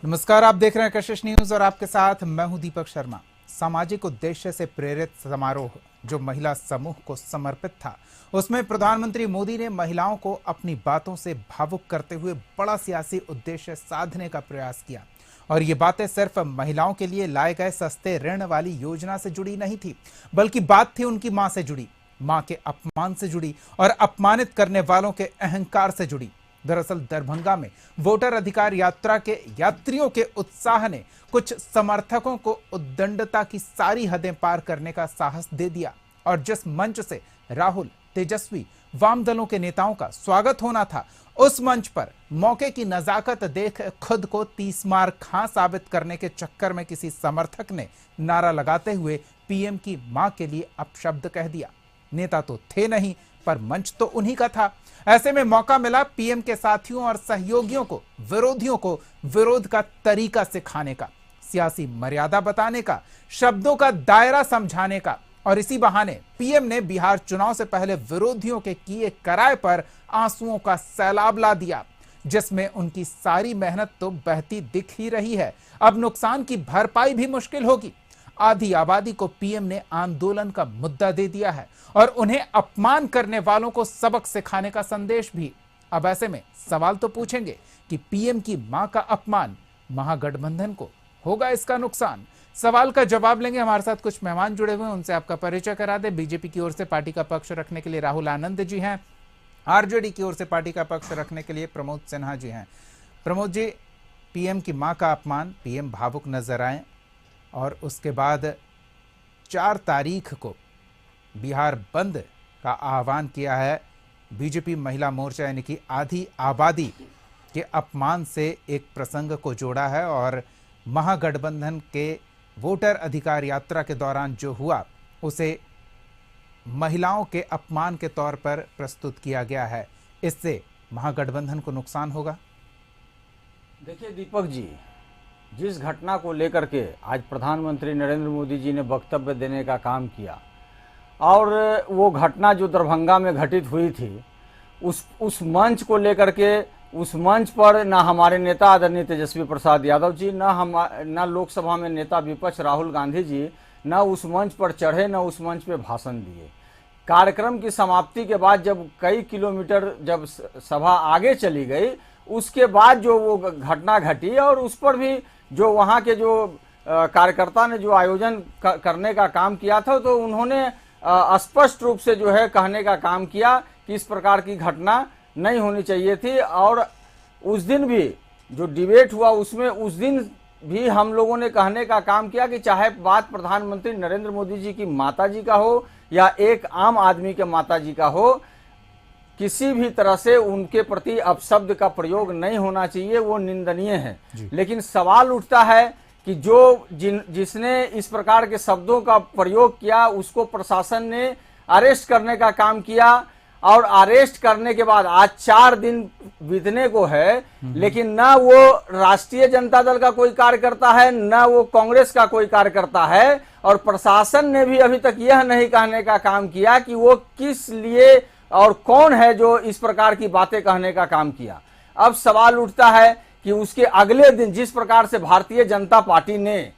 नमस्कार, आप देख रहे हैं कशिश न्यूज और आपके साथ मैं हूं दीपक शर्मा। सामाजिक उद्देश्य से प्रेरित समारोह जो महिला समूह को समर्पित था, उसमें प्रधानमंत्री मोदी ने महिलाओं को अपनी बातों से भावुक करते हुए बड़ा सियासी उद्देश्य साधने का प्रयास किया। और ये बातें सिर्फ महिलाओं के लिए लाए गए सस्ते ऋण वाली योजना से जुड़ी नहीं थी, बल्कि बात थी उनकी मां से जुड़ी, मां के अपमान से जुड़ी और अपमानित करने वालों के अहंकार से जुड़ी। दरअसल दरभंगा में वोटर अधिकार यात्रा के यात्रियों के उत्साह ने कुछ समर्थकों को उद्दंडता की सारी हदें पार करने का साहस दे दिया और जिस मंच से राहुल, तेजस्वी, वाम दलों के नेताओं का स्वागत होना था, उस मंच पर मौके की नजाकत देख खुद को 30 मार खां साबित करने के चक्कर में किसी समर्थक ने नारा लगाते हुए पीएम की मां के लिए अपशब्द कह दिया। नेता तो थे नहीं, पर मंच तो उन्हीं का था। ऐसे में मौका मिला पीएम के साथियों और सहयोगियों को, विरोधियों को विरोध का तरीका सिखाने का, सियासी मर्यादा बताने का, शब्दों का दायरा समझाने का। और इसी बहाने पीएम ने बिहार चुनाव से पहले विरोधियों के किए कराए पर आंसुओं का सैलाब ला दिया, जिसमें उनकी सारी मेहनत तो बहती दिख ही रही है। अब नुकसान की भरपाई भी मुश्किल होगी। आधी आबादी को पीएम ने आंदोलन का मुद्दा दे दिया है और उन्हें अपमान करने वालों को सबक सिखाने का संदेश भी। अब ऐसे में सवाल तो पूछेंगे कि पीएम की मां का अपमान महागठबंधन को होगा इसका नुकसान? सवाल का जवाब लेंगे। हमारे साथ कुछ मेहमान जुड़े हुए हैं, उनसे आपका परिचय करा दे। बीजेपी की ओर से पार्टी का पक्ष रखने के लिए राहुल आनंद जी हैं। आरजेडी की ओर से पार्टी का पक्ष रखने के लिए प्रमोद सिन्हा जी हैं। प्रमोद जी, पीएम की मां का अपमान, पीएम भावुक नजर आए और उसके बाद 4 तारीख को बिहार बंद का आह्वान किया है। बीजेपी महिला मोर्चा यानी कि आधी आबादी के अपमान से एक प्रसंग को जोड़ा है और महागठबंधन के वोटर अधिकार यात्रा के दौरान जो हुआ उसे महिलाओं के अपमान के तौर पर प्रस्तुत किया गया है। इससे महागठबंधन को नुकसान होगा? देखिए दीपक जी, जिस घटना को लेकर के आज प्रधानमंत्री नरेंद्र मोदी जी ने वक्तव्य देने का काम किया और वो घटना जो दरभंगा में घटित हुई थी, उस मंच को लेकर के, उस मंच पर ना हमारे नेता आदरणीय तेजस्वी प्रसाद यादव जी, ना लोकसभा में नेता विपक्ष राहुल गांधी जी, ना उस मंच पर चढ़े, ना उस मंच पे भाषण दिए। कार्यक्रम की समाप्ति के बाद जब कई किलोमीटर जब सभा आगे चली गई, उसके बाद जो वो घटना घटी और उस पर भी जो वहाँ के जो कार्यकर्ता ने जो आयोजन करने का काम किया था, तो उन्होंने स्पष्ट रूप से जो है कहने का काम किया कि इस प्रकार की घटना नहीं होनी चाहिए थी। और उस दिन भी जो डिबेट हुआ उसमें उस दिन भी हम लोगों ने कहने का काम किया कि चाहे बात प्रधानमंत्री नरेंद्र मोदी जी की माता जी का हो या एक आम आदमी के माता जी का हो, किसी भी तरह से उनके प्रति अपशब्द का प्रयोग नहीं होना चाहिए, वो निंदनीय है। लेकिन सवाल उठता है कि जिसने इस प्रकार के शब्दों का प्रयोग किया उसको प्रशासन ने अरेस्ट करने का काम किया और अरेस्ट करने के बाद आज 4 दिन बीतने को है, लेकिन ना वो राष्ट्रीय जनता दल का कोई कार्यकर्ता है, ना वो कांग्रेस का कोई कार्यकर्ता है और प्रशासन ने भी अभी तक यह नहीं कहने का काम किया कि वो किस लिए और कौन है जो इस प्रकार की बातें कहने का काम किया। अब सवाल उठता है कि उसके अगले दिन जिस प्रकार से भारतीय जनता पार्टी ने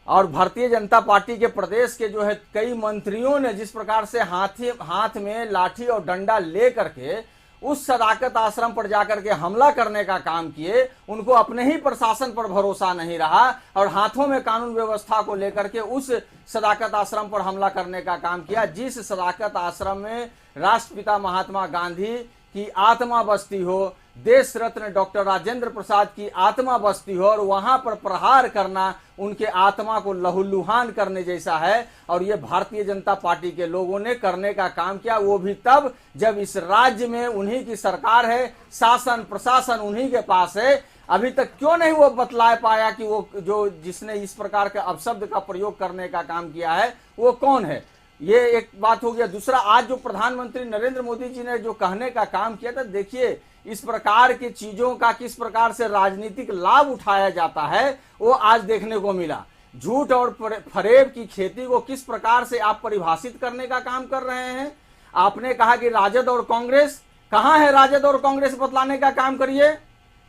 और भारतीय जनता पार्टी के प्रदेश के जो है कई मंत्रियों ने जिस प्रकार से हाथ में लाठी और डंडा ले करके उस सदाकत आश्रम पर जाकर के हमला करने का काम किए, उनको अपने ही प्रशासन पर भरोसा नहीं रहा और हाथों में कानून व्यवस्था को लेकर के उस सदाकत आश्रम पर हमला करने का काम किया, जिस सदाकत आश्रम में राष्ट्रपिता महात्मा गांधी की आत्मा बसती हो, देश रत्न डॉक्टर राजेंद्र प्रसाद की आत्मा बसती हो, और वहां पर प्रहार करना उनके आत्मा को लहूलुहान करने जैसा है। और ये भारतीय जनता पार्टी के लोगों ने करने का काम किया, वो भी तब जब इस राज्य में उन्हीं की सरकार है, शासन प्रशासन उन्हीं के पास है। अभी तक क्यों नहीं वो बतला पाया कि वो जो जिसने इस प्रकार के अपशब्द का प्रयोग करने का काम किया है वो कौन है? ये एक बात हो गया। दूसरा, आज जो प्रधानमंत्री नरेंद्र मोदी जी ने जो कहने का काम किया था, देखिए इस प्रकार की चीजों का किस प्रकार से राजनीतिक लाभ उठाया जाता है वो आज देखने को मिला। झूठ और फरेब की खेती को किस प्रकार से आप परिभाषित करने का काम कर रहे हैं। आपने कहा कि राजद और कांग्रेस, कहां है राजद और कांग्रेस बतलाने का काम करिए।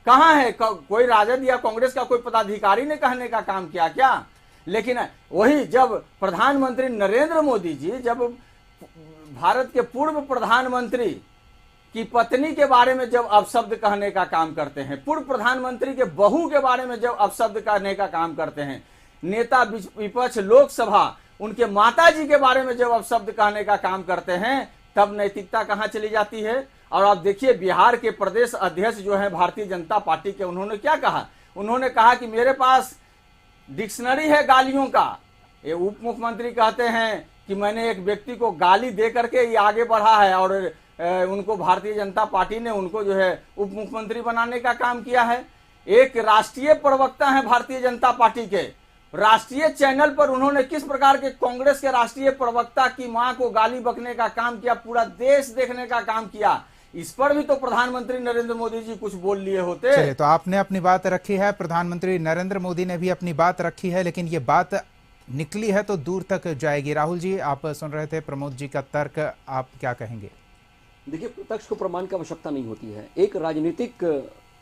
कहाँ है? कोई राजद या कांग्रेस का कोई पदाधिकारी ने कहने का काम किया क्या? लेकिन वही जब प्रधानमंत्री नरेंद्र मोदी जी जब भारत के पूर्व प्रधानमंत्री की पत्नी के बारे में जब अपशब्द कहने का काम करते हैं, पूर्व प्रधानमंत्री के बहू के बारे में जब अपशब्द कहने का काम करते हैं, नेता विपक्ष लोकसभा उनके माता जी के बारे में जब अपशब्द कहने का काम करते हैं, तब नैतिकता कहां चली जाती है? और आप देखिए बिहार के प्रदेश अध्यक्ष जो है भारतीय जनता पार्टी के, उन्होंने क्या कहा? उन्होंने कहा कि मेरे पास डिक्शनरी है गालियों का। ये उप मुख्यमंत्री कहते हैं कि मैंने एक व्यक्ति को गाली दे करके ये आगे बढ़ा है और उनको भारतीय जनता पार्टी ने उनको जो है उप मुख्यमंत्री बनाने का काम किया है। एक राष्ट्रीय प्रवक्ता है भारतीय जनता पार्टी के, राष्ट्रीय चैनल पर उन्होंने किस प्रकार के कांग्रेस के राष्ट्रीय प्रवक्ता की मां को गाली बकने का काम किया, पूरा देश देखने का काम किया। इस पर भी तो प्रधानमंत्री नरेंद्र मोदी जी कुछ बोल लिए होते। चलिए, तो आपने अपनी बात रखी है, प्रधानमंत्री नरेंद्र मोदी ने भी अपनी बात रखी है, लेकिन ये बात निकली है तो दूर तक जाएगी। राहुल जी, आप सुन रहे थे प्रमोद जी का तर्क, आप क्या कहेंगे? देखिए, प्रत्यक्ष को प्रमाण की आवश्यकता नहीं होती है। एक राजनीतिक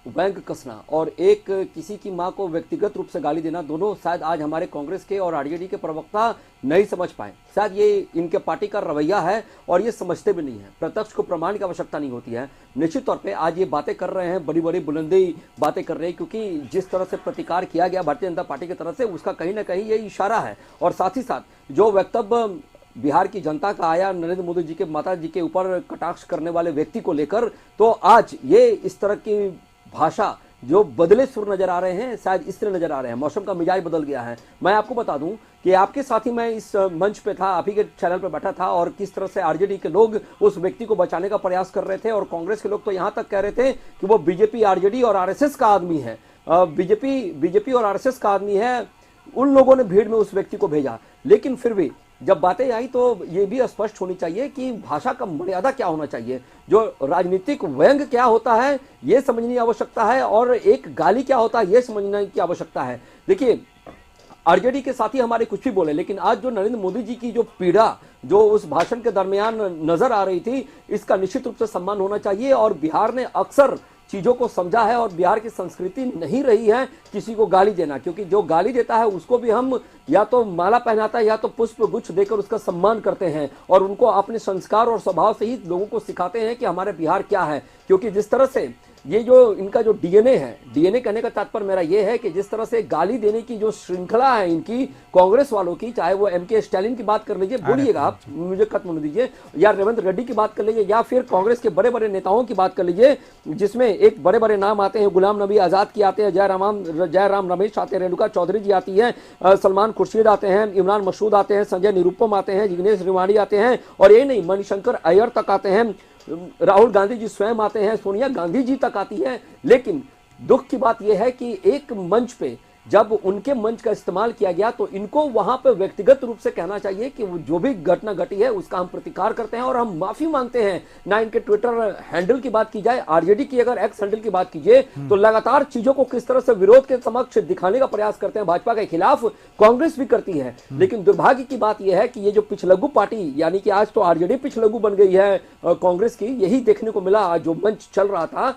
व्यंग कसना और एक किसी की मां को व्यक्तिगत रूप से गाली देना, दोनों शायद आज हमारे कांग्रेस के और आरजेडी के प्रवक्ता नहीं समझ पाए। शायद ये इनके पार्टी का रवैया है और ये समझते भी नहीं है। प्रत्यक्ष को प्रमाण की आवश्यकता नहीं होती है। निश्चित तौर पे आज ये बातें कर रहे हैं, बड़ी बड़ी बुलंदी बातें कर रहे हैं, क्योंकि जिस तरह से प्रतिकार किया गया भारतीय जनता पार्टी की तरफ से, उसका कहीं ना कहीं ये इशारा है। और साथ ही साथ जो वक्तव्य बिहार की जनता का आया नरेंद्र मोदी जी के माता जी के ऊपर कटाक्ष करने वाले व्यक्ति को लेकर, तो आज ये इस तरह की भाषा जो बदले सुर नजर आ रहे हैं, शायद इसलिए नजर आ रहे हैं। मौसम का मिजाज बदल गया है। मैं आपको बता दूं कि आपके साथ ही मैं इस मंच पे था, आप ही के चैनल पे बैठा था, और किस तरह से आरजेडी के लोग उस व्यक्ति को बचाने का प्रयास कर रहे थे, और कांग्रेस के लोग तो यहां तक कह रहे थे कि वो बीजेपी, आरजेडी और आरएसएस का आदमी है, बीजेपी और आरएसएस का आदमी है। उन लोगों ने भीड़ में उस व्यक्ति को भेजा। लेकिन फिर भी जब बातें आई तो ये भी स्पष्ट होनी चाहिए कि भाषा का मर्यादा क्या होना चाहिए, जो राजनीतिक व्यंग क्या होता है ये समझने की आवश्यकता है, और एक गाली क्या होता है ये समझने की आवश्यकता है। देखिए, आरजेडी के साथी हमारे कुछ भी बोले, लेकिन आज जो नरेंद्र मोदी जी की जो पीड़ा जो उस भाषण के दरमियान नजर आ रही थी, इसका निश्चित रूप से सम्मान होना चाहिए। और बिहार ने अक्सर चीजों को समझा है, और बिहार की संस्कृति नहीं रही है किसी को गाली देना, क्योंकि जो गाली देता है उसको भी हम या तो माला पहनाता है या तो पुष्प गुच्छ देकर उसका सम्मान करते हैं, और उनको अपने संस्कार और स्वभाव से ही लोगों को सिखाते हैं कि हमारे बिहार क्या है। क्योंकि जिस तरह से ये जो इनका जो डीएनए है, डीएनए कहने का तात्पर्य मेरा ये है कि जिस तरह से गाली देने की जो श्रृंखला है इनकी कांग्रेस वालों की, चाहे वो एमके स्टालिन की बात कर लीजिए, बोलिएगा आप, मुझे खत्म होने दीजिए, या रेवंत रेड्डी की बात कर लीजिए, या फिर कांग्रेस के बड़े बड़े नेताओं की बात कर लीजिए, जिसमें एक बड़े बड़े नाम आते हैं, गुलाम नबी आजाद की आते हैं, जयराम रमेश आते हैं, रेणुका चौधरी जी आती है, सलमान खुर्शीद आते हैं, इमरान मसूद आते हैं, संजय निरुपम आते हैं, जिग्नेश रिवाड़ी आते हैं, और ये नहीं, मणिशंकर अय्यर तक आते हैं, राहुल गांधी जी स्वयं आते हैं, सोनिया गांधी जी तक आती है। लेकिन दुख की बात यह है कि एक मंच पे जब उनके मंच का इस्तेमाल किया गया तो इनको वहां पे व्यक्तिगत रूप से कहना चाहिए कि वो जो भी घटना घटी है उसका हम प्रतिकार करते हैं और हम माफी मांगते हैं। ना इनके ट्विटर हैंडल की बात की जाए, आरजेडी की अगर एक्स हैंडल की बात कीजिए तो लगातार चीजों को किस तरह से विरोध के समक्ष दिखाने का प्रयास करते हैं, भाजपा के खिलाफ कांग्रेस भी करती है। लेकिन दुर्भाग्य की बात यह है कि ये जो पिछलग्गू पार्टी, यानी कि आज तो आरजेडी पिछलग्गू बन गई है कांग्रेस की, यही देखने को मिला। जो मंच चल रहा था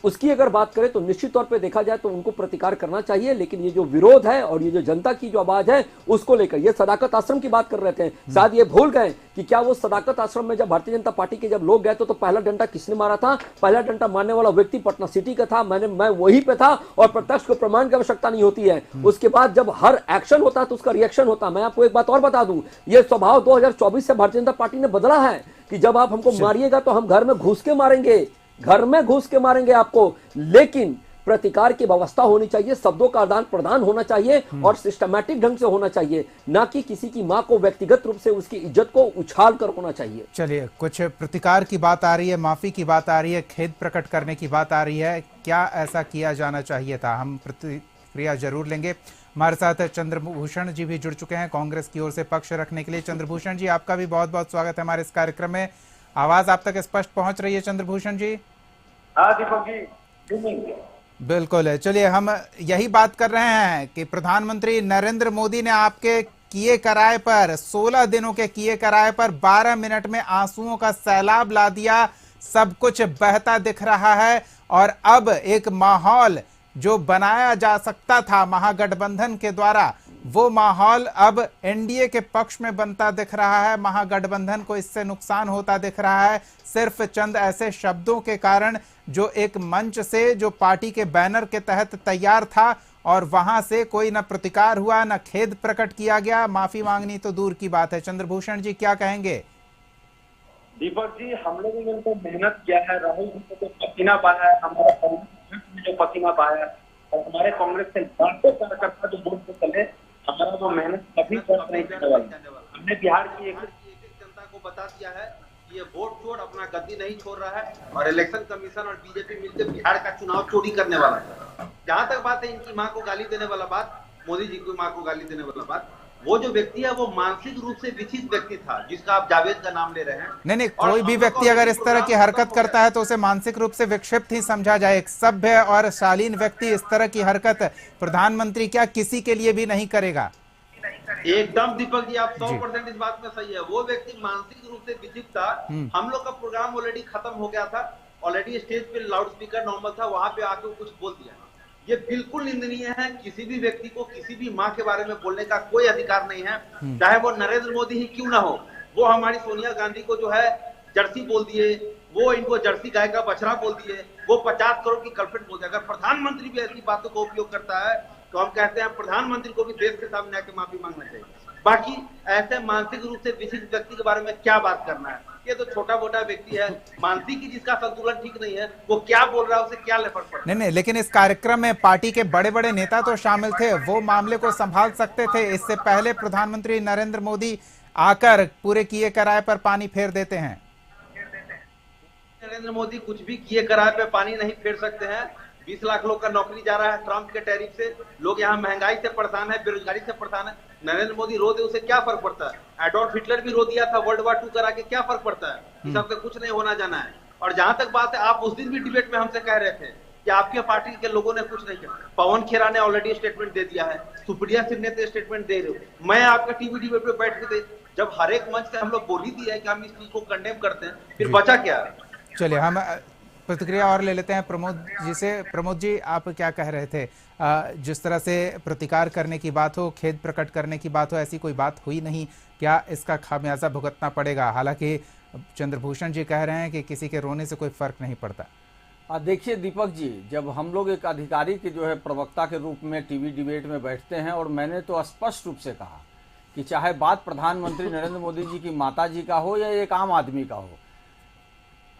उसकी अगर बात करें तो निश्चित तौर पे देखा जाए तो उनको प्रतिकार करना चाहिए। लेकिन ये जो विरोध है और ये जो जनता की जो आवाज है उसको लेकर, ये सदाकत आश्रम की बात कर रहे थे, शायद ये भूल गए कि क्या वो सदाकत आश्रम में जब भारतीय जनता पार्टी के जब लोग गए तो पहला डंडा किसने मारा था? पहला डंडा मारने वाला व्यक्ति पटना सिटी का था, मैं वहीं पे था, और प्रत्यक्ष को प्रमाण की आवश्यकता नहीं होती है। उसके बाद जब हर एक्शन होता है तो उसका रिएक्शन होता है। मैं आपको एक बात और बता दूं, ये स्वभाव 2024 से भारतीय जनता पार्टी ने बदला है कि जब आप हमको मारिएगा तो हम घर में घुस के मारेंगे, घर में घुस के मारेंगे आपको। लेकिन प्रतिकार की व्यवस्था होनी चाहिए, शब्दों का आदान प्रदान होना चाहिए और सिस्टमैटिक ढंग से होना चाहिए, ना कि किसी की मां को व्यक्तिगत रूप से उसकी इज्जत को उछाल कर होना चाहिए। चलिए, कुछ प्रतिकार की बात आ रही है, माफी की बात आ रही है, खेद प्रकट करने की बात आ रही है। क्या ऐसा किया जाना चाहिए था? हम प्रतिक्रिया जरूर लेंगे। हमारे साथ चंद्रभूषण जी भी जुड़ चुके हैं कांग्रेस की ओर से पक्ष रखने के लिए। चंद्रभूषण जी, आपका भी बहुत बहुत स्वागत है हमारे इस कार्यक्रम में। आवाज आप तक स्पष्ट पहुंच रही है चंद्रभूषण जी? हाँ दीपक जी, बिल्कुल। चलिए, हम यही बात कर रहे हैं कि प्रधानमंत्री नरेंद्र मोदी ने आपके किए कराए पर, 16 दिनों के किए कराए पर 12 मिनट में आंसुओं का सैलाब ला दिया। सब कुछ बहता दिख रहा है और अब एक माहौल जो बनाया जा सकता था महागठबंधन के द्वारा, वो माहौल अब एनडीए के पक्ष में बनता दिख रहा है। महागठबंधन को इससे नुकसान होता दिख रहा है, सिर्फ चंद ऐसे शब्दों के कारण जो एक मंच से, जो पार्टी के बैनर के तहत तैयार था, और वहां से कोई न प्रतिकार हुआ, न खेद प्रकट किया गया, माफी मांगनी तो दूर की बात है। चंद्रभूषण जी क्या कहेंगे? दीपक जी, हम लोगों ने तो मेहनत किया है, राहुल जी ने तो पसीना बहाया है, हमारे कांग्रेस ने जो पसीना बहाया है, और हमारे कांग्रेस के लाखों कार्यकर्ता जो वोट पे चले, हमारा वो मेहनत कभी व्यर्थ नहीं करने वाला। हमने बिहार की एक जनता को बता दिया है कि ये वोट चोर अपना गद्दी नहीं छोड़ रहा है और इलेक्शन कमीशन और बीजेपी मिलकर बिहार का चुनाव चोरी करने वाला है। जहां तक बात है इनकी मां को गाली देने वाला बात, मोदी जी की मां को गाली देने वाला बात, वो जो व्यक्ति है वो मानसिक रूप से विकसित व्यक्ति था, जिसका आप जावेद का नाम ले रहे हैं। नहीं, कोई भी व्यक्ति अगर इस तरह की हरकत करता है तो उसे मानसिक रूप से विक्षिप्त ही समझा जाए। एक सभ्य और शालीन व्यक्ति इस तरह की हरकत प्रधानमंत्री क्या किसी के लिए भी नहीं करेगा। एकदम दीपक जी, आप 100% इस बात में सही है। वो व्यक्ति मानसिक रूप से विकसित था। हम लोग का प्रोग्राम ऑलरेडी खत्म हो गया था, ऑलरेडी स्टेज पे लाउड स्पीकर नॉर्मल था, वहां पे आके वो कुछ बोल दिया। ये बिल्कुल निंदनीय है। किसी भी व्यक्ति को किसी भी माँ के बारे में बोलने का कोई अधिकार नहीं है, चाहे वो नरेंद्र मोदी ही क्यों ना हो। वो हमारी सोनिया गांधी को जो है जर्सी बोल दिए, वो इनको जर्सी गाय का बछड़ा बोल दिए, वो 50 करोड़ की गर्लफ्रेंड बोल दिया। अगर प्रधानमंत्री भी ऐसी बातों का उपयोग करता है तो हम कहते हैं प्रधानमंत्री को भी देश के सामने आके माफी मांगना चाहिए। बाकी ऐसे मानसिक रूप से विशिष्ट व्यक्ति के बारे में क्या बात करना है। ये तो छोटा मोटा व्यक्ति है, मानसिक ही जिसका संतुलन ठीक नहीं है, वो क्या बोल रहा है उसे क्या फर्क पड़ता है। नहीं, लेकिन इस कार्यक्रम में पार्टी के बड़े बड़े नेता तो शामिल थे, वो मामले को संभाल सकते थे। इससे पहले प्रधानमंत्री नरेंद्र मोदी आकर पूरे किए कराए पर पानी फेर देते हैं। नरेंद्र मोदी कुछ भी किए कराए पे पानी नहीं फेर सकते हैं। 20 लाख लोग का नौकरी जा रहा है ट्रंप के टैरिफ से। लोग यहाँ महंगाई से परेशान है, बेरोजगारी से परेशान है। नरेंद्र मोदी रो दे उसे क्या फर्क पड़ता है। एडोल्फ हिटलर भी रो दिया था वर्ल्ड वार 2 करा के, क्या फर्क पड़ता है। इस सबसे कुछ नहीं होना जाना है। और जहां तक बात है, आप उस दिन भी डिबेट में हमसे कह रहे थे कि आपके पार्टी के लोगों ने कुछ नहीं किया। पवन खेरा ने ऑलरेडी स्टेटमेंट दे दिया है, सुप्रिया सिंह ने तो स्टेटमेंट दे रहे हो। मैं आपका टीवी डिबेट पे बैठ के जब हर एक मंच से हम लोग बोल ही दिया है कि हम इस चीज को कंडेम करते हैं, फिर बचा क्या। चलिए हम प्रतिक्रिया और ले लेते हैं प्रमोद जी से। प्रमोद जी, आप क्या कह रहे थे? जिस तरह से प्रतिकार करने की बात हो, खेद प्रकट करने की बात हो, ऐसी कोई बात हुई नहीं, क्या इसका खामियाजा भुगतना पड़ेगा? हालांकि चंद्रभूषण जी कह रहे हैं कि किसी के रोने से कोई फर्क नहीं पड़ता। देखिए दीपक जी, जब हम लोग एक अधिकारी के जो है प्रवक्ता के रूप में टीवी डिबेट में बैठते हैं, और मैंने तो स्पष्ट रूप से कहा कि चाहे बात प्रधानमंत्री नरेंद्र मोदी जी की माता जी का हो या एक आम आदमी का हो,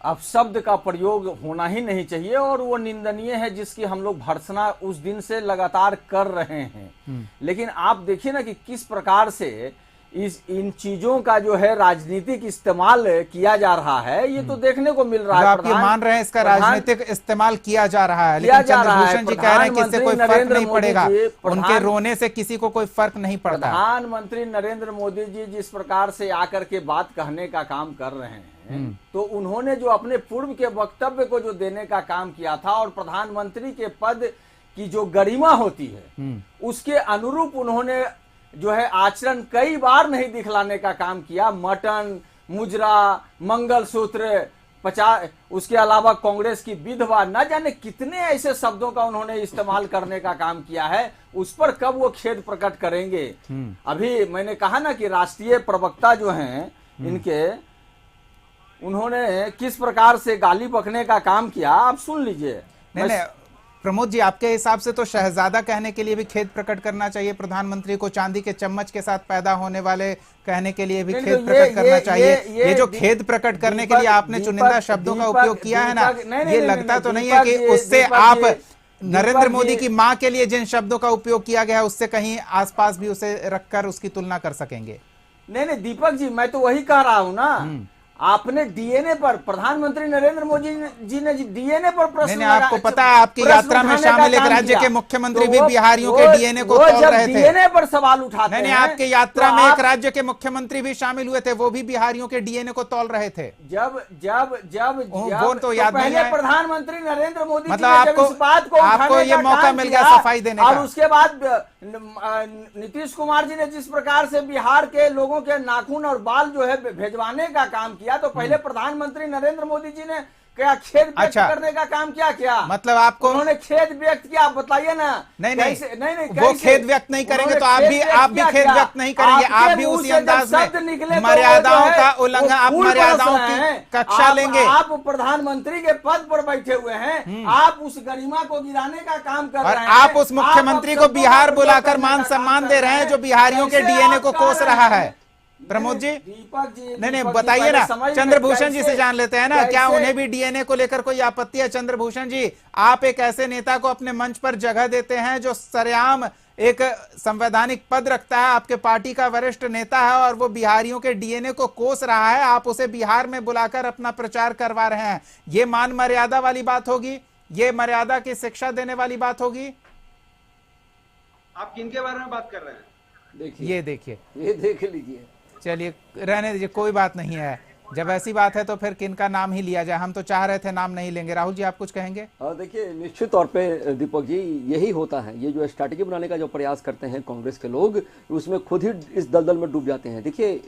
अब शब्द का प्रयोग होना ही नहीं चाहिए। और वो निंदनीय है जिसकी हम लोग भर्त्सना उस दिन से लगातार कर रहे हैं। लेकिन आप देखिए ना कि किस प्रकार से इन चीजों का जो है राजनीतिक इस्तेमाल किया जा रहा है, ये तो देखने को मिल रहा है। आप ये मान रहे हैं इसका राजनीतिक इस्तेमाल किया जा रहा है, लेकिन चंद्रभूषण जी कह रहे हैं कि इससे कोई फर्क नहीं पड़ेगा, उनके रोने से किसी को कोई फर्क नहीं पड़ता। प्रधानमंत्री नरेंद्र मोदी जी जिस प्रकार से आकर के बात कहने का काम कर रहे हैं, तो उन्होंने जो अपने पूर्व के वक्तव्य को जो देने का काम किया था, और प्रधानमंत्री के पद की जो गरिमा होती है उसके अनुरूप उन्होंने जो है आचरण कई बार नहीं दिखलाने का काम किया। मटन, मुजरा, मंगलसूत्र, 50, उसके अलावा कांग्रेस की विधवा, न जाने कितने ऐसे शब्दों का उन्होंने इस्तेमाल करने का काम किया है। उस पर कब वो खेद प्रकट करेंगे? अभी मैंने कहा ना कि राष्ट्रीय प्रवक्ता जो हैं इनके, उन्होंने किस प्रकार से गाली बकने का काम किया, आप सुन लीजिए। नहीं, प्रमोद जी, आपके हिसाब से तो शहजादा कहने के लिए भी खेद प्रकट करना चाहिए प्रधानमंत्री को, चांदी के चम्मच के साथ पैदा होने वाले कहने के लिए भी खेद प्रकट करना चाहिए। ये जो खेद प्रकट करने के लिए आपने चुनिंदा शब्दों का उपयोग किया है ना, ये लगता तो नहीं है कि उससे आप नरेंद्र मोदी की मां के लिए जिन शब्दों का उपयोग किया गया है उससे कहीं आसपास भी उसे रखकर उसकी तुलना कर सकेंगे? नहीं, दीपक जी, मैं तो वही कह रहा हूं ना। आपने डीएनए पर, प्रधानमंत्री नरेंद्र मोदी जी ने डीएनए पर प्रश्न, नहीं, आपको पता है आपकी यात्रा में शामिल एक राज्य के मुख्यमंत्री भी बिहारियों के डीएनए को तौल रहे थे। डीएनए पर सवाल उठाते हैं। नहीं, आपके यात्रा में एक राज्य के मुख्यमंत्री भी शामिल हुए थे, वो भी बिहारियों के डीएनए को तौल रहे थे। जब जब जब वो तो याद नहीं है। प्रधानमंत्री नरेंद्र मोदी मतलब आपको ये मौका मिल गया सफाई देने का, और उसके बाद नीतीश कुमार जी ने जिस प्रकार से बिहार के लोगों के नाखून और बाल जो है भेजवाने का काम किया, तो पहले प्रधानमंत्री नरेंद्र मोदी जी ने क्या खेद व्यक्त करने का काम किया मतलब आपको उन्होंने खेद व्यक्त किया, आप बताइए ना। नहीं, वो खेद व्यक्त नहीं करेंगे तो आप भी खेद व्यक्त नहीं करेंगे, आप भी उसी अंदाज में मर्यादाओं का उल्लंघन, आप मर्यादाओं की कक्षा लेंगे। आप प्रधानमंत्री के पद पर बैठे हुए हैं, आप उस गरिमा को गिराने का काम कर रहे हैं, और आप उस मुख्यमंत्री को बिहार बुलाकर मान सम्मान दे रहे हैं जो बिहारियों के डीएनए को कोस रहा है। प्रमोद जी, दीपक जी, नहीं बताइए ना, चंद्रभूषण जी से जान लेते हैं ना, क्या उन्हें भी डीएनए को लेकर कोई आपत्ति है? चंद्रभूषण जी, आप एक ऐसे नेता को अपने मंच पर जगह देते हैं जो सरेआम एक संवैधानिक पद रखता है, आपके पार्टी का वरिष्ठ नेता है, और वो बिहारियों के डीएनए को कोस रहा है, आप उसे बिहार में बुलाकर अपना प्रचार करवा रहे हैं। ये मान मर्यादा वाली बात होगी? ये मर्यादा की शिक्षा देने वाली बात होगी? आप किनके बारे में बात कर रहे हैं? ये देखिए, ये देख लीजिए। चलिए रहने दीजिए, कोई बात नहीं है। जब ऐसी बात है तो फिर किनका नाम ही लिया जाए? हम तो चाह रहे थे नाम नहीं लेंगे। राहुल जी, आप कुछ कहेंगे? देखिए, निश्चित तौर पे दीपक जी, यही होता है, ये जो स्ट्रैटेजी बनाने का जो प्रयास करते हैं कांग्रेस के लोग, उसमें खुद ही इस दलदल में डूब जाते हैं। देखिए,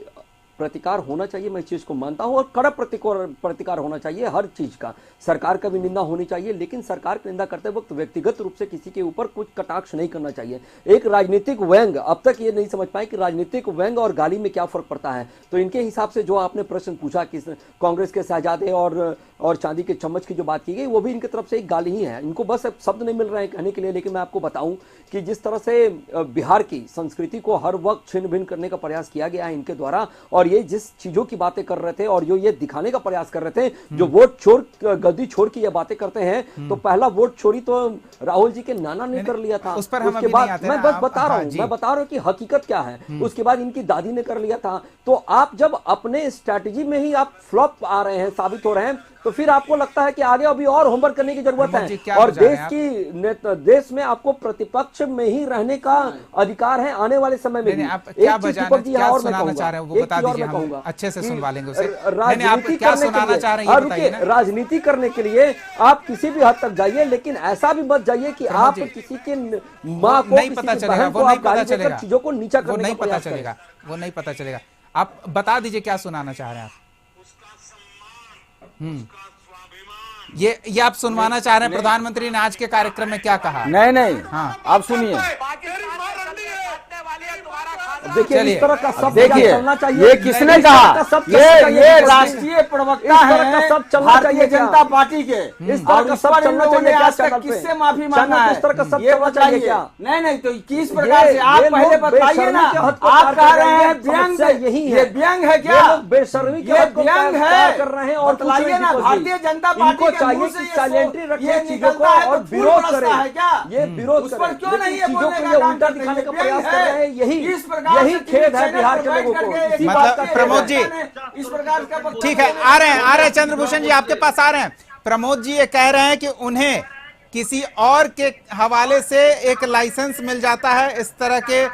प्रतिकार होना चाहिए, मैं इस चीज को मानता हूं, और कड़ा प्रतिकार होना चाहिए हर चीज का। सरकार का भी निंदा होनी चाहिए, लेकिन सरकार की निंदा करते वक्त व्यक्तिगत रूप से किसी के ऊपर कुछ कटाक्ष नहीं करना चाहिए। एक राजनीतिक व्यंग, अब तक ये नहीं समझ पाए कि राजनीतिक व्यंग और गाली में क्या फर्क पड़ता है। तो इनके हिसाब से जो आपने प्रश्न पूछा कि कांग्रेस के शहजादे और चांदी के चम्मच की जो बात की गई, वो भी इनकी तरफ से एक गाली ही है। इनको बस शब्द नहीं मिल रहे हैं कहने के लिए। लेकिन मैं आपको बताऊं कि जिस तरह से बिहार की संस्कृति को हर वक्त छिन्न भिन्न करने का प्रयास किया गया है इनके द्वारा, और ये जिस चीजों की बातें कर रहे थे और जो ये दिखाने का प्रयास कर रहे थे, जो वोट चोर गद्दी छोड़ की ये बातें करते हैं, तो पहला वोट चोरी तो राहुल जी के नाना ने कर लिया था। उस पर हम उसके बाद मैं बस बता रहा हूं कि हकीकत क्या है। उसके बाद इनकी दादी ने कर लिया था। तो आप जब अपने स्ट्रैटेजी में ही आप फ्लॉप आ रहे हैं, साबित हो रहे हैं, तो फिर आपको लगता है कि आगे अभी और होमवर्क करने की जरूरत है। और देश में आपको प्रतिपक्ष में ही रहने का अधिकार है आने वाले समय में। आप क्या सुनाना चाह रहे हैं वो बता दीजिए, हम अच्छे से सुनवा लेंगे उसे। आप क्या सुनाना चाह रहे हैं ये बताइए ना। राजनीति करने के लिए आप किसी भी हद तक जाइए, लेकिन ऐसा भी मत जाइए कि आप किसी के माँ को, नहीं पता चलेगा, वो नहीं पता चलेगा, चीजों को नीचा करने वो नहीं पता चलेगा, वो नहीं पता चलेगा। आप बता दीजिए क्या सुनाना चाह रहे हैं आप। ये आप सुनवाना चाह रहे हैं प्रधानमंत्री ने आज के कार्यक्रम में क्या कहा? नहीं, हाँ, आप सुनिए। देखिए, इस तरह का सब देखिए, चलना चाहिए। ये किसने कहा? ये राष्ट्रीय प्रवक्ता है सब चलना भारतीय चाहिए जनता पार्टी के। इस तरह का सब चलना चाहिए क्या? आज तक किससे माफी मांगा है? इस तरह का सब ये चलना चाहिए बताइए। क्या? नहीं, तो किस प्रकार से आप पहले बताइए ना। आप कह रहे हैं व्यंग, यही ये व्यंग है क्या? बेशर्मी ये व्यंग है कर रहे हैं। और बताइए ना, भारतीय जनता पार्टी को चाहिए कि साइलेंटली रखे चीजों को और विरोध करें। ये विरोध पर क्यों नहीं है चीजों को ये उल्टा दिखाने का प्रयास कर रहे हैं। यही खेद है बिहार के लोगों को। मतलब प्रमोद जी, इस प्रकार का ठीक है, आ रहे हैं चंद्रभूषण जी आपके पास आ रहे हैं। प्रमोद जी ये कह रहे हैं कि उन्हें किसी और के हवाले से एक लाइसेंस मिल जाता है इस तरह के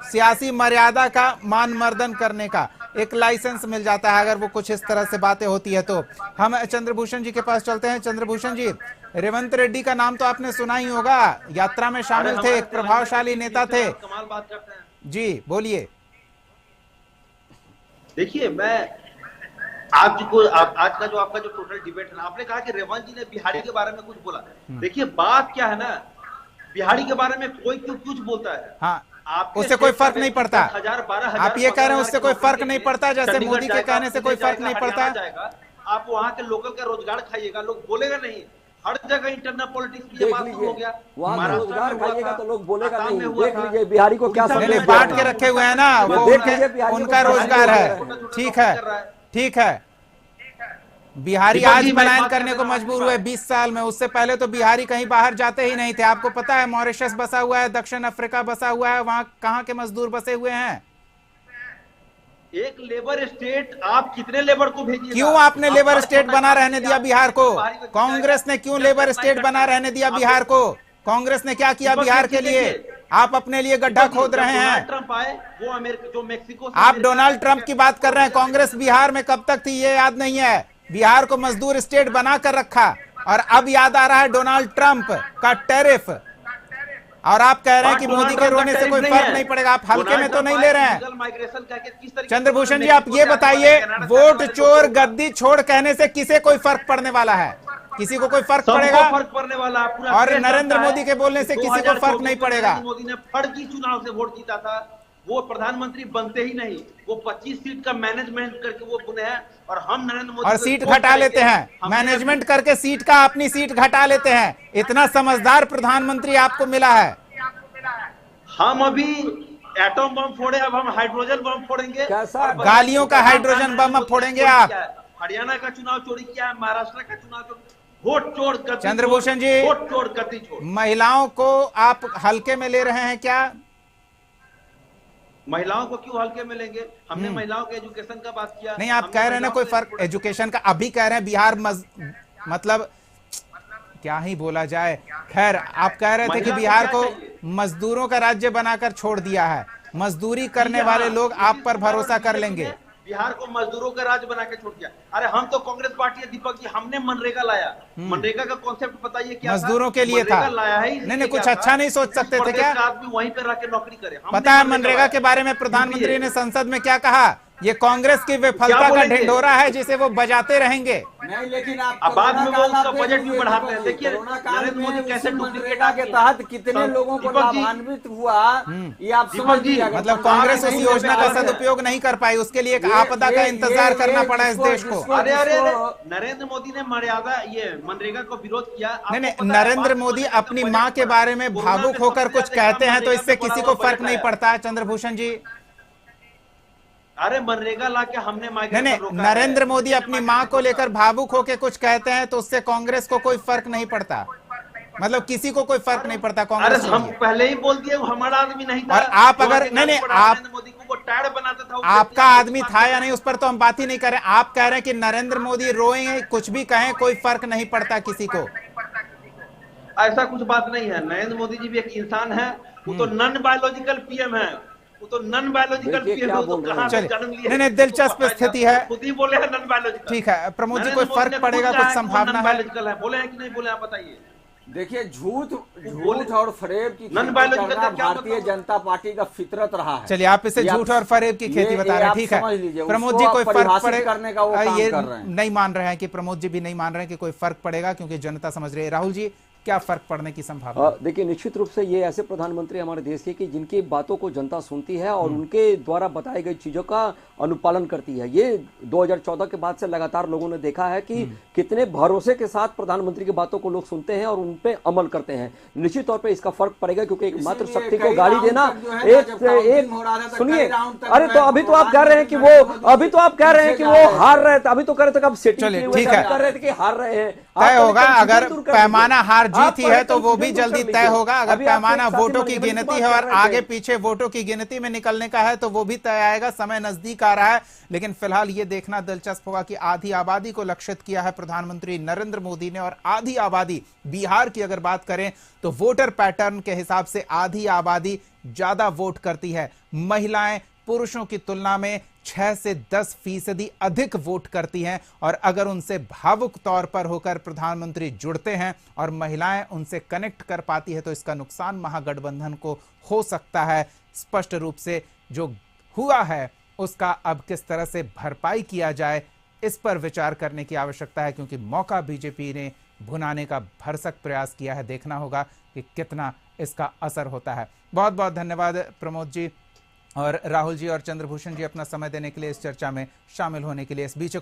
सियासी मर्यादा का मान मर्दन करने का, एक लाइसेंस मिल जाता है अगर वो कुछ इस तरह से बातें होती है। तो हम चंद्रभूषण जी के पास चलते हैं। चंद्रभूषण जी, रेवंत रेड्डी का नाम तो आपने सुना ही होगा, यात्रा में शामिल थे, एक प्रभावशाली नेता थे। कमाल बात करते हैं जी, बोलिए। देखिए, मैं आज का जो आपका जो टोटल डिबेट है ना, आपने कहा कि रेवंत जी ने बिहारी के बारे में कुछ बोला। देखिए, बात क्या है ना, बिहारी के बारे में कोई क्यों कुछ बोलता है, हाँ, उससे कोई फर्क नहीं पड़ता। आप ये कह रहे हैं उससे कोई फर्क नहीं पड़ता, जैसे मोदी के कहने से कोई फर्क नहीं पड़ता। आप वहाँ के लोकल का रोजगार खाइएगा, लोग बोलेगा नहीं। हर जगह इंटरनल पॉलिटिक्स में बात हो गया। वहाँ रोजगार खाइएगा तो लोग बोलेगा नहीं। देख लीजिए बिहारी को क्या बांट के रखे हुए हैं ना, वो उनका रोजगार है। ठीक है, ठीक है। बिहारी आज पलायन करने को मजबूर हुए 20 साल में। उससे पहले तो बिहारी कहीं बाहर जाते ही नहीं थे। आपको पता है मॉरिशस बसा हुआ है, दक्षिण अफ्रीका बसा हुआ है, वहां कहां के मजदूर बसे हुए हैं? एक लेबर स्टेट आप कितने लेबर को भेजिए? क्यों आपने लेबर स्टेट बना रहने दिया बिहार को? कांग्रेस ने क्यों लेबर स्टेट बना रहने दिया बिहार को? कांग्रेस ने क्या किया बिहार के लिए? आप अपने लिए गड्ढा खोद रहे हैं। ट्रंप आए, वो अमेरिका जो मैक्सिको, आप डोनाल्ड ट्रंप की बात कर रहे हैं। कांग्रेस बिहार में कब तक थी ये याद नहीं है। बिहार को मजदूर स्टेट बना कर रखा, और अब याद आ रहा है डोनाल्ड ट्रंप का टैरिफ। और आप कह रहे हैं कि मोदी के रोने से कोई फर्क नहीं पड़ेगा। आप हल्के में तो नहीं ले रहे हैं। माइग्रेशन का किस तरीके चंद्रभूषण जी, आप ये बताइए, वोट चोर गद्दी छोड़ कहने से किसे कोई फर्क पड़ने वाला है? किसी को कोई फर्क पड़ेगा? फर्क पड़ने वाला पूरा और नरेंद्र मोदी के बोलने से किसी को फर्क नहीं पड़ेगा। मोदी ने फर्जी चुनाव से वोट जीता था, वो प्रधानमंत्री बनते ही नहीं, वो 25 सीट का मैनेजमेंट करके वो बने हैं, और हम नरेंद्र मोदी और सीट घटा लेते हैं, मैनेजमेंट करके सीट का अपनी सीट घटा लेते हैं। इतना समझदार प्रधानमंत्री आपको मिला है। हम अभी एटम बम फोड़े, अब हम हाइड्रोजन बम फोड़ेंगे। कैसा गालियों का हाइड्रोजन बम अब फोड़ेंगे आप। हरियाणा का चुनाव चोरी किया है, महाराष्ट्र का चुनाव चोरी, वोट चोर गद्दी चंद्रभूषण जी, वोट चोर गद्दी चोर। महिलाओं को आप हल्के में ले रहे हैं क्या? महिलाओं को क्यों हल्के में लेंगे? हमने महिलाओं के एजुकेशन का बात किया। नहीं, आप कह रहे हैं ना कोई फर्क एजुकेशन का, अभी कह रहे हैं बिहार मतलब क्या ही बोला जाए। खैर, आप कह रहे थे कि बिहार को मजदूरों का राज्य बनाकर छोड़ दिया है, मजदूरी करने वाले लोग आप पर भरोसा कर लेंगे। बिहार को मजदूरों का राज्य बना के छोड़ दिया। अरे हम तो कांग्रेस पार्टी है दीपक जी, हमने मनरेगा लाया। मनरेगा का कॉन्सेप्ट बताइए क्या मजदूरों के लिए था। लाया है नहीं, कुछ अच्छा नहीं सोच सकते थे क्या? आदमी वहीं पे रह के नौकरी करे। पता है मनरेगा के बारे में प्रधानमंत्री ने संसद में क्या कहा? ये कांग्रेस की विफलता का ढिंढोरा है जिसे वो बजाते रहेंगे। नहीं, लेकिन अब बाद में वो उसका बजट भी बढ़ाते हैं। देखिए नरेंद्र मोदी कैसे डुप्लीकेट के तहत कितने लोगों को लाभान्वित हुआ, ये आप समझ लीजिए। मतलब कांग्रेस उस योजना का सदुपयोग नहीं कर पाई, उसके लिए एक आपदा का इंतजार करना पड़ा इस देश को। अरे नरेंद्र मोदी ने मर्यादा ये मनरेगा को विरोध किया। नहीं, नरेंद्र मोदी अपनी माँ के बारे में भावुक होकर कुछ कहते हैं तो इससे किसी को फर्क नहीं पड़ता। चंद्रभूषण जी, अरे मनरेगा ला के हमने नहीं, नरेंद्र मोदी अपनी माँ को लेकर भावुक होकर कुछ कहते हैं तो उससे कांग्रेस को कोई फर्क नहीं पड़ता। मतलब किसी को कोई फर्क नहीं पड़ता कांग्रेस। अरे हम पहले ही बोल दिए हमारा आदमी नहीं था। और आप अगर नहीं, आप मोदी को टायर बनाता था, आपका आदमी था या नहीं उस पर तो हम बात ही नहीं कर रहे। आप कह रहे हैं कि नरेंद्र मोदी रोएंगे, कुछ भी कहें, कोई फर्क नहीं पड़ता किसी को। ऐसा कुछ बात नहीं है। नरेंद्र मोदी जी भी एक इंसान है, वो तो नॉन बायोलॉजिकल पीएम है, वो तो नॉन बायोलॉजिकल पीएम है, तो कहां से जन्म लिया? नहीं, दिलचस्प स्थिति है। खुद ही बोले हैं नॉन बायोलॉजिकल। ठीक है प्रमोद जी, कोई फर्क पड़ेगा, कुछ संभावना है? बायोलॉजिकल है, बोले हैं कि नहीं बोले, आप बताइए। देखिए, झूठ और फरेब की खेती करना भारतीय जनता पार्टी का फितरत रहा है। चलिए, आप इसे झूठ और फरेब की खेती बता रहे हैं, ठीक है। प्रमोद जी, कोई फर्क पड़ेगा करने का वो काम ये कर रहे हैं। नहीं मान रहे हैं कि प्रमोद जी भी नहीं मान रहे हैं कि कोई फर्क पड़ेगा, क्योंकि जनता समझ रही है। राहुल जी, क्या फर्क पड़ने की संभावना? देखिए, निश्चित रूप से ये ऐसे प्रधानमंत्री हमारे देश के कि जिनकी बातों को जनता सुनती है और उनके द्वारा बताई गई चीजों का अनुपालन करती है। ये 2014 के बाद से लगातार लोगों ने देखा है कि कितने भरोसे के साथ प्रधानमंत्री की बातों को लोग सुनते हैं और उन पे अमल करते हैं। निश्चित तौर पे इसका फर्क पड़ेगा, क्योंकि एक मात्र शक्ति को गाली देना एक सुनिए। अरे तो अभी तो आप कह रहे हैं कि वो हार रहे थे, अभी तो कह रहे थे कि अब सेटिंग कर रहे थे कि हार रहे हैं। तय होगा, अगर पैमाना हार जीत ही है तो वो भी जल्दी तय होगा। अगर पैमाना वोटों की गिनती है और आगे पीछे वोटों की गिनती में निकलने का है तो वो भी तय आएगा। समय नजदीक आ रहा है, लेकिन फिलहाल ये देखना दिलचस्प होगा कि आधी आबादी को लक्षित किया है प्रधानमंत्री नरेंद्र मोदी ने। और आधी आबादी, बिहार की अगर बात करें तो वोटर पैटर्न के हिसाब से आधी आबादी ज्यादा वोट करती है। महिलाएं पुरुषों की तुलना में 6 से 10% अधिक वोट करती हैं। और अगर उनसे भावुक तौर पर होकर प्रधानमंत्री जुड़ते हैं और महिलाएं उनसे कनेक्ट कर पाती है तो इसका नुकसान महागठबंधन को हो सकता है। स्पष्ट रूप से जो हुआ है उसका अब किस तरह से भरपाई किया जाए, इस पर विचार करने की आवश्यकता है, क्योंकि मौका बीजेपी ने भुनाने का भरसक प्रयास किया है। देखना होगा कि कितना इसका असर होता है। बहुत बहुत धन्यवाद प्रमोद जी और राहुल जी और चंद्रभूषण जी अपना समय देने के लिए, इस चर्चा में शामिल होने के लिए। इस बीच